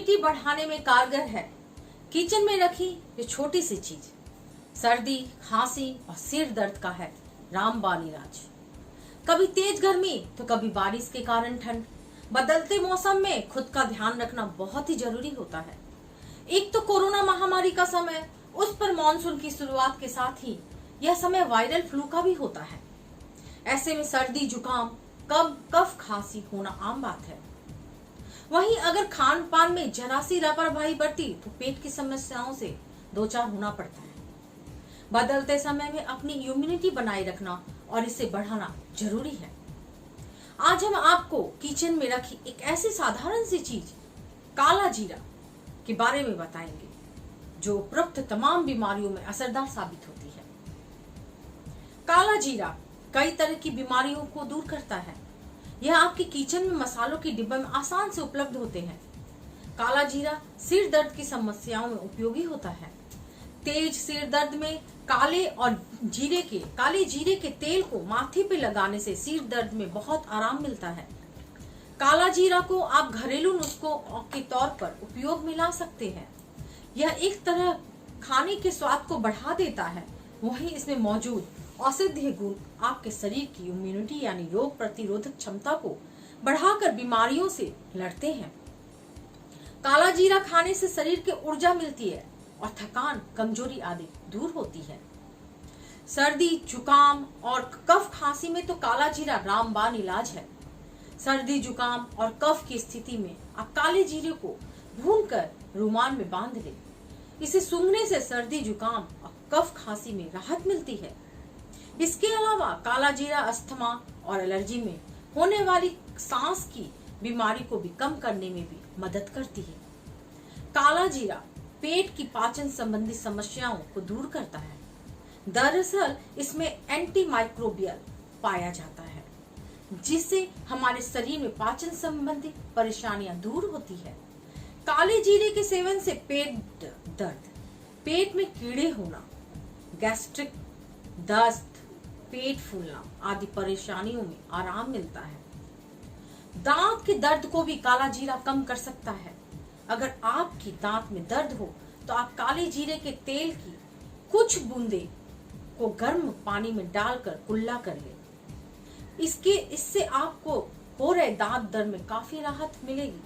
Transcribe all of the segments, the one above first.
Immunity बढ़ाने में कारगर है किचन में रखी ये छोटी सी चीज। सर्दी, खांसी और सिर दर्द का है रामबाण इलाज। कभी तेज गर्मी तो कभी बारिश के कारण ठंड। बदलते मौसम में खुद का ध्यान रखना बहुत ही जरूरी होता है। एक तो कोरोना महामारी का समय, उस पर मॉनसून की शुरुआत के साथ ही यह समय वायरल फ्लू का भी होता है। ऐसे में सर्दी, जुकाम, कफ, खांसी होना आम बात है। वहीं अगर खान पान में जरा सी लापरवाही बरती तो पेट की समस्याओं से दो चार होना पड़ता है। बदलते समय में अपनी इम्यूनिटी बनाए रखना और इसे बढ़ाना जरूरी है। आज हम आपको किचन में रखी एक ऐसी साधारण सी चीज, काला जीरा के बारे में बताएंगे, जो उपरोक्त तमाम बीमारियों में असरदार साबित होती है। काला जीरा कई तरह की बीमारियों को दूर करता है। यह आपके किचन में मसालों के डिब्बे में आसान से उपलब्ध होते हैं। काला जीरा सिर दर्द की समस्याओं में उपयोगी होता है। तेज सिर दर्द में काले जीरे के तेल को माथे पे लगाने से सिर दर्द में बहुत आराम मिलता है। काला जीरा को आप घरेलू नुस्खों के तौर पर उपयोग में ला सकते हैं। यह एक तरह खाने के स्वाद को बढ़ा देता है। वहीं इसमें मौजूद औषधीय गुण आपके शरीर की इम्यूनिटी यानी रोग प्रतिरोधक क्षमता को बढ़ाकर बीमारियों से लड़ते हैं। काला जीरा खाने से शरीर को ऊर्जा मिलती है और थकान, कमजोरी आदि दूर होती है। सर्दी, जुकाम और कफ खांसी में तो काला जीरा रामबाण इलाज है। सर्दी, जुकाम और कफ की स्थिति में आप काले जीरे को भूनकर रुमाल में बांध लें। इसे सूंघने से सर्दी, जुकाम और कफ खांसी में राहत मिलती है। इसके अलावा काला जीरा अस्थमा और एलर्जी में होने वाली सांस की बीमारी को भी कम करने में भी मदद करती है। काला जीरा पेट की पाचन संबंधी समस्याओं को दूर करता है। दरअसल इसमें एंटी माइक्रोबियल पाया जाता है, जिससे हमारे शरीर में पाचन संबंधी परेशानियां दूर होती है। काले जीरे के सेवन से पेट दर्द, पेट में कीड़े होना, गैस्ट्रिक, दस्त, पेट फूलना आदि परेशानियों में आराम मिलता है। दांत के दर्द को भी काला जीरा कम कर सकता है। अगर आपकी दांत में दर्द हो तो आप काले जीरे के तेल की कुछ बूंदे को गर्म पानी में डालकर कुल्ला कर लें। इससे आपको हो रहे दांत दर्द में काफी राहत मिलेगी।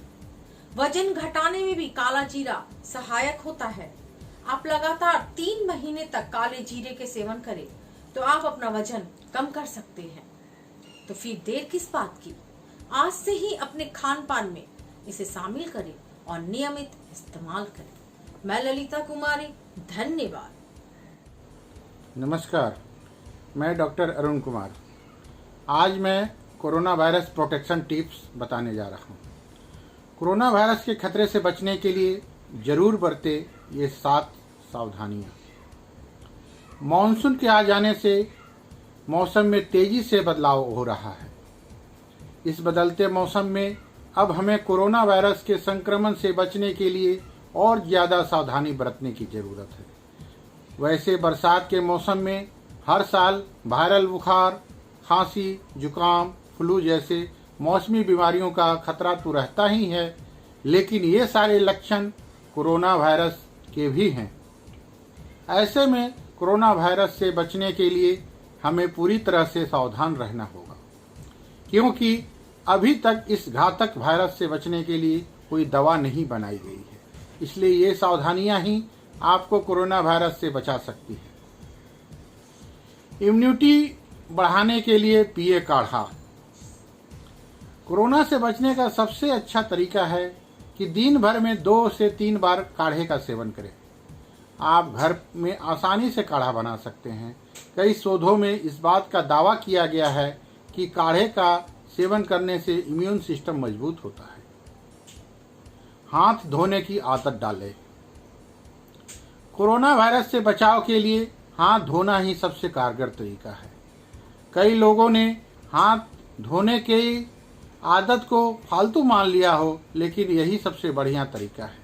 वजन घटाने में भी काला जीरा सहायक होता है। आप लगातार 3 महीने तक काले जीरे के सेवन करें तो आप अपना वजन कम कर सकते हैं। तो फिर देर किस बात की, आज से ही अपने खान पान में इसे शामिल करें और नियमित इस्तेमाल करें। मैं ललिता कुमारी, धन्यवाद। नमस्कार, मैं डॉक्टर अरुण कुमार। आज मैं कोरोना वायरस प्रोटेक्शन टिप्स बताने जा रहा हूँ। कोरोना वायरस के खतरे से बचने के लिए जरूर बरते ये 7 सावधानियाँ। मॉनसून के आ जाने से मौसम में तेजी से बदलाव हो रहा है। इस बदलते मौसम में अब हमें कोरोना वायरस के संक्रमण से बचने के लिए और ज़्यादा सावधानी बरतने की ज़रूरत है। वैसे बरसात के मौसम में हर साल वायरल बुखार, खांसी, जुकाम, फ्लू जैसे मौसमी बीमारियों का खतरा तो रहता ही है, लेकिन ये सारे लक्षण कोरोना वायरस के भी हैं। ऐसे में कोरोना वायरस से बचने के लिए हमें पूरी तरह से सावधान रहना होगा, क्योंकि अभी तक इस घातक वायरस से बचने के लिए कोई दवा नहीं बनाई गई है। इसलिए ये सावधानियां ही आपको कोरोना वायरस से बचा सकती है। इम्यूनिटी बढ़ाने के लिए पिए काढ़ा। कोरोना से बचने का सबसे अच्छा तरीका है कि दिन भर में 2 से 3 बार काढ़े का सेवन करें। आप घर में आसानी से काढ़ा बना सकते हैं। कई शोधों में इस बात का दावा किया गया है कि काढ़े का सेवन करने से इम्यून सिस्टम मजबूत होता है। हाथ धोने की आदत डालें। कोरोना वायरस से बचाव के लिए हाथ धोना ही सबसे कारगर तरीका है। कई लोगों ने हाथ धोने की आदत को फालतू मान लिया हो, लेकिन यही सबसे बढ़िया तरीका है।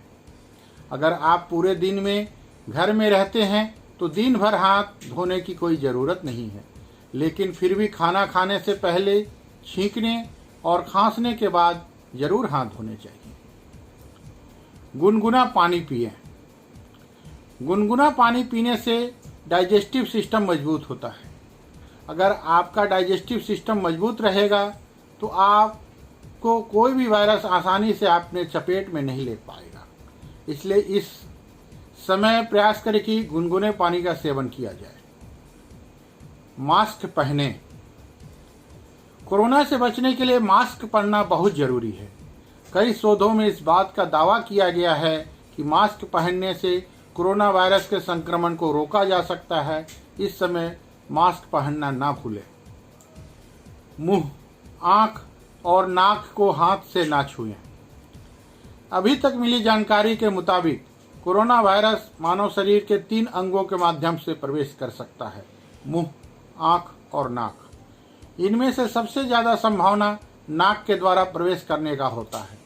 अगर आप पूरे दिन में घर में रहते हैं तो दिन भर हाथ धोने की कोई ज़रूरत नहीं है, लेकिन फिर भी खाना खाने से पहले, छींकने और खांसने के बाद जरूर हाथ धोने चाहिए। गुनगुना पानी पिएं। गुनगुना पानी पीने से डाइजेस्टिव सिस्टम मजबूत होता है। अगर आपका डाइजेस्टिव सिस्टम मजबूत रहेगा तो आपको कोई भी वायरस आसानी से अपने चपेट में नहीं ले पाएगा। इसलिए इस समय प्रयास करें कि गुनगुने पानी का सेवन किया जाए। मास्क पहने। कोरोना से बचने के लिए मास्क पहनना बहुत जरूरी है। कई शोधों में इस बात का दावा किया गया है कि मास्क पहनने से कोरोना वायरस के संक्रमण को रोका जा सकता है। इस समय मास्क पहनना ना भूलें। मुंह, आंख और नाक को हाथ से ना छुएं। अभी तक मिली जानकारी के मुताबिक कोरोना वायरस मानव शरीर के 3 अंगों के माध्यम से प्रवेश कर सकता है: मुंह, आंख और नाक। इनमें से सबसे ज़्यादा संभावना नाक के द्वारा प्रवेश करने का होता है।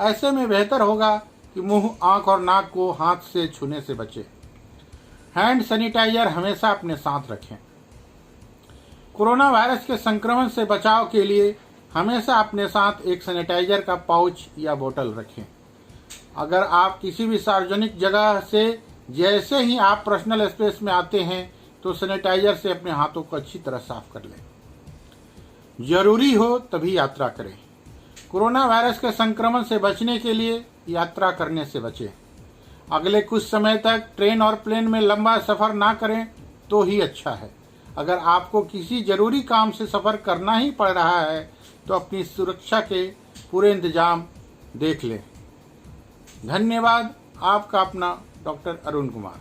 ऐसे में बेहतर होगा कि मुंह, आंख और नाक को हाथ से छूने से बचें। हैंड सैनिटाइजर हमेशा अपने साथ रखें। कोरोना वायरस के संक्रमण से बचाव के लिए हमेशा अपने साथ एक सैनिटाइजर का पाउच या बोतल रखें। अगर आप किसी भी सार्वजनिक जगह से जैसे ही आप पर्सनल स्पेस में आते हैं तो सैनिटाइजर से अपने हाथों को अच्छी तरह साफ कर लें। जरूरी हो तभी यात्रा करें। कोरोना वायरस के संक्रमण से बचने के लिए यात्रा करने से बचें। अगले कुछ समय तक ट्रेन और प्लेन में लंबा सफ़र ना करें तो ही अच्छा है। अगर आपको किसी जरूरी काम से सफ़र करना ही पड़ रहा है तो अपनी सुरक्षा के पूरे इंतजाम देख लें। धन्यवाद। आपका अपना डॉक्टर अरुण कुमार।